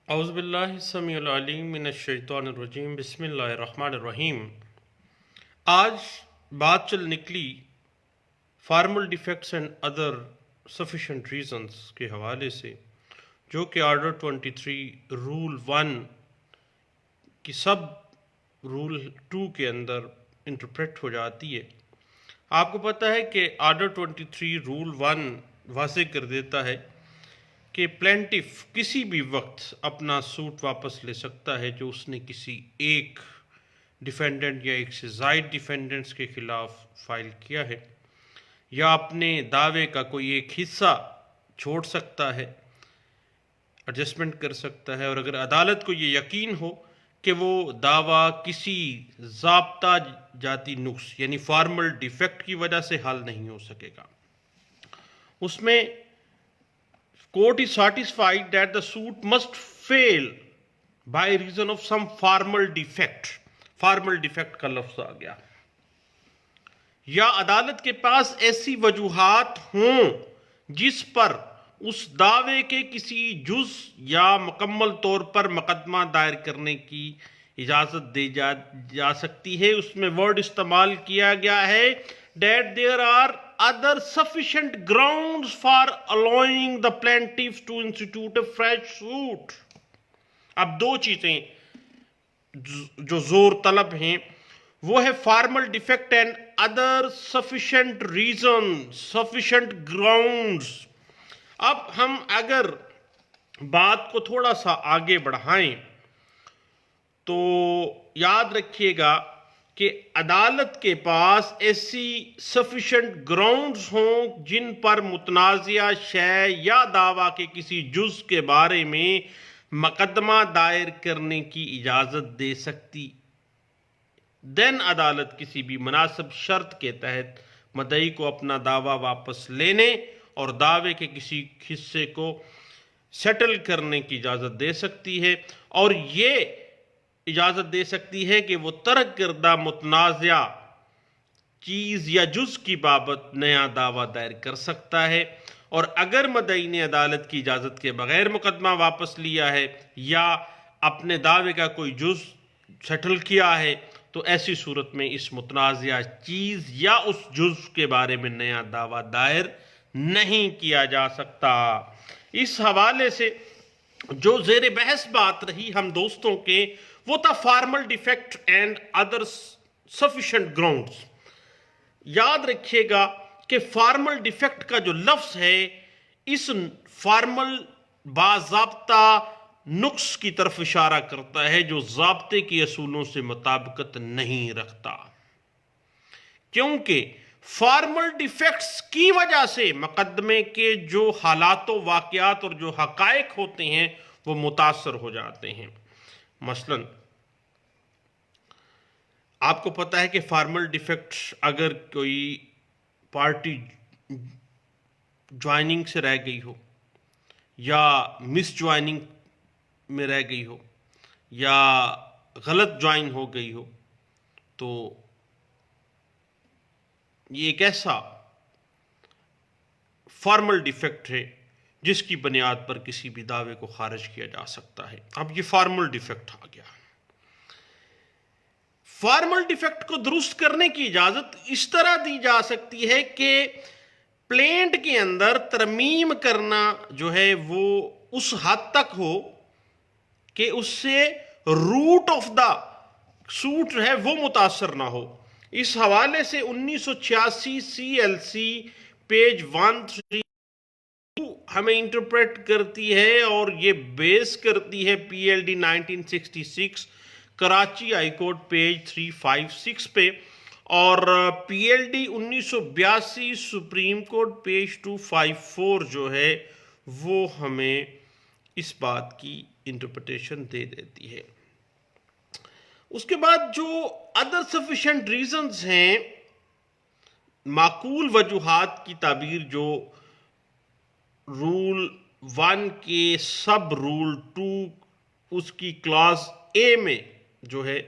اعوذ باللہ السمیع العلیم من الشیطان الرجیم بسم اللہ الرحمن الرحیم۔ آج بات چل نکلی formal defects and other sufficient reasons کے حوالے سے، جو کہ آرڈر 23 رول 1 کی سب رول 2 کے اندر انٹرپریٹ ہو جاتی ہے۔ آپ کو پتہ ہے کہ آرڈر 23 رول 1 واضح کر دیتا ہے کہ پلینٹف کسی بھی وقت اپنا سوٹ واپس لے سکتا ہے جو اس نے کسی ایک ڈیفینڈنٹ یا ایک سے زائد ڈیفینڈنٹس کے خلاف فائل کیا ہے، یا اپنے دعوے کا کوئی ایک حصہ چھوڑ سکتا ہے، ایڈجسٹمنٹ کر سکتا ہے، اور اگر عدالت کو یہ یقین ہو کہ وہ دعویٰ کسی ضابطہ جاتی نقص یعنی فارمل ڈیفیکٹ کی وجہ سے حل نہیں ہو سکے گا، اس میں court is satisfied that the suit must fail by reason of some formal defect۔ formal defect کا لفظ آ گیا، یا عدالت کے پاس ایسی وجوہات ہوں جس پر اس دعوے کے کسی جز یا مکمل طور پر مقدمہ دائر کرنے کی اجازت دی جا سکتی ہے۔ اس میں ورڈ استعمال کیا گیا ہے that there are other sufficient grounds for allowing the plaintiff to institute a fresh suit۔ اب دو چیزیں جو زور طلب ہیں وہ ہے formal defect and other sufficient reasons، sufficient grounds۔ اب ہم اگر بات کو تھوڑا سا آگے بڑھائیں تو یاد رکھیے گا کہ عدالت کے پاس ایسی sufficient grounds ہوں جن پر متنازعہ شے یا دعویٰ کے کسی جز کے بارے میں مقدمہ دائر کرنے کی اجازت دے سکتی، دین عدالت کسی بھی مناسب شرط کے تحت مدعی کو اپنا دعویٰ واپس لینے اور دعوے کے کسی حصے کو سیٹل کرنے کی اجازت دے سکتی ہے، اور یہ اجازت دے سکتی ہے کہ وہ ترک کردہ متنازعہ چیز یا جز کی بابت نیا دعویٰ دائر کر سکتا ہے، اور اگر مدعی نے عدالت کی اجازت کے بغیر مقدمہ واپس لیا ہے یا اپنے دعوے کا کوئی جز سیٹل کیا ہے تو ایسی صورت میں اس متنازعہ چیز یا اس جز کے بارے میں نیا دعویٰ دائر نہیں کیا جا سکتا۔ اس حوالے سے جو زیر بحث بات رہی ہم دوستوں کے وہ تھا formal defect and other sufficient grounds. یاد رکھیے گا کہ فارمل ڈیفیکٹ کا جو لفظ ہے اس فارمل باضابطہ نقص کی طرف اشارہ کرتا ہے جو ضابطے کے اصولوں سے مطابقت نہیں رکھتا، کیونکہ فارمل ڈیفیکٹس کی وجہ سے مقدمے کے جو حالات و واقعات اور جو حقائق ہوتے ہیں وہ متاثر ہو جاتے ہیں۔ مثلاً آپ کو پتہ ہے کہ فارمل ڈیفیکٹ اگر کوئی پارٹی جوائننگ سے رہ گئی ہو یا مس جوائننگ میں رہ گئی ہو یا غلط جوائن ہو گئی ہو تو یہ ایک ایسا فارمل ڈیفیکٹ ہے جس کی بنیاد پر کسی بھی دعوے کو خارج کیا جا سکتا ہے۔ اب یہ فارمل ڈیفیکٹ آ گیا۔ فارمل ڈیفیکٹ کو درست کرنے کی اجازت اس طرح دی جا سکتی ہے کہ پلینٹ کے اندر ترمیم کرنا جو ہے وہ اس حد تک ہو کہ اس سے روٹ آف دا سوٹ جو ہے وہ متاثر نہ ہو۔ اس حوالے سے 1986 CLC پیج 13 ہمیں انٹرپریٹ کرتی ہے اور یہ بیس کرتی ہے PLD 1966 Karachi high court page 356 پہ، اور PLD 1982 سپریم کورٹ پیج 254 جو ہے وہ ہمیں اس بات کی انٹرپریٹیشن دے دیتی ہے۔ اس کے بعد جو ادر سفیشینٹ ریزنز ہیں، معقول وجوہات کی تعبیر جو رول 1 کے سب رول 2 اس کی کلاس A میں جو ہے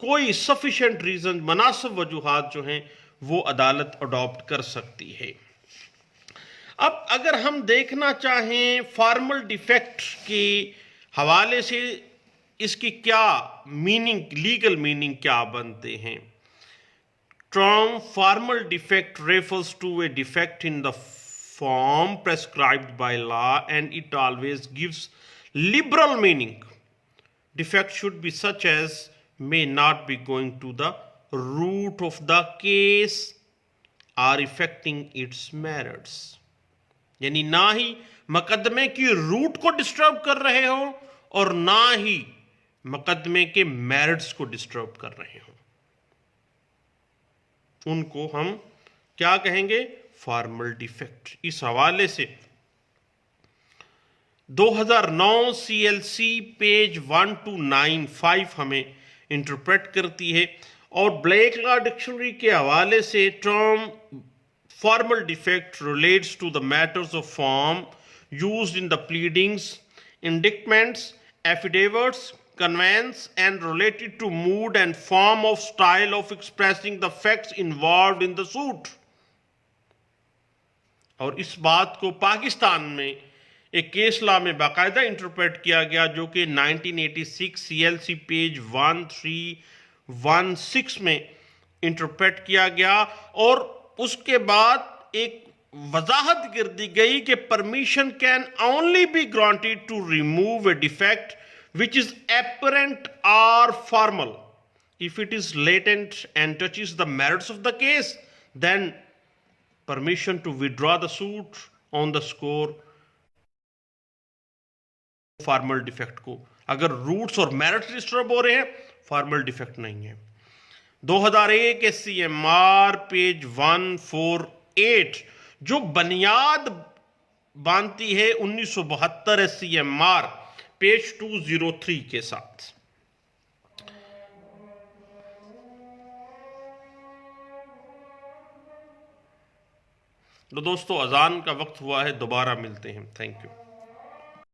کوئی سفیشینٹ ریزن مناسب وجوہات جو ہیں وہ عدالت اڈاپٹ کر سکتی ہے۔ اب اگر ہم دیکھنا چاہیں فارمل ڈیفیکٹ کی حوالے سے اس کی کیا میننگ، لیگل میننگ کیا بنتے ہیں. Term formal defect refers to a defect in the form prescribed by law, and it always gives liberal meaning. Defect should be such as may not be going to the root of the case or affecting its merits. یعنی نہ ہی مقدمے کی route کو disturb کر رہے ہوں اور نہ ہی مقدمے کے میرٹس کو ڈسٹرب کر رہے ہوں. ان کو ہم کیا کہیں گے؟ Formal defect. اس حوالے سے 2009 سی ایل سی پیج 1295 ہمیں انٹرپریٹ کرتی ہے، اور بلیک لا ڈکشنری کے حوالے سے term formal defect relates to the matters of form used in the pleadings, indictments, affidavits, conveyance, and related to mood and form of style of expressing the facts involved in the suit. اور اس بات کو پاکستان میں ایک case law میں باقاعدہ interpret کیا گیا، جو کہ 1986 سی ایل سی پیج 1316 میں انٹرپریٹ کیا گیا، اور اس کے بعد ایک وضاحت کر دی گئی کہ permission can only be granted to remove a defect which is apparent or formal. If it is latent and touches the merits of the case, then permission to withdraw the suit on the score formal defect کو. اگر roots اور merits disturb ہو رہے ہیں، formal defect نہیں ہے. 2001 کے C M R page 148 جو بنیاد باندھتی ہے 1972 سی ایم آر پیج 203 کے ساتھ. تو دوستو اذان کا وقت ہوا ہے، دوبارہ ملتے ہیں. Thank you.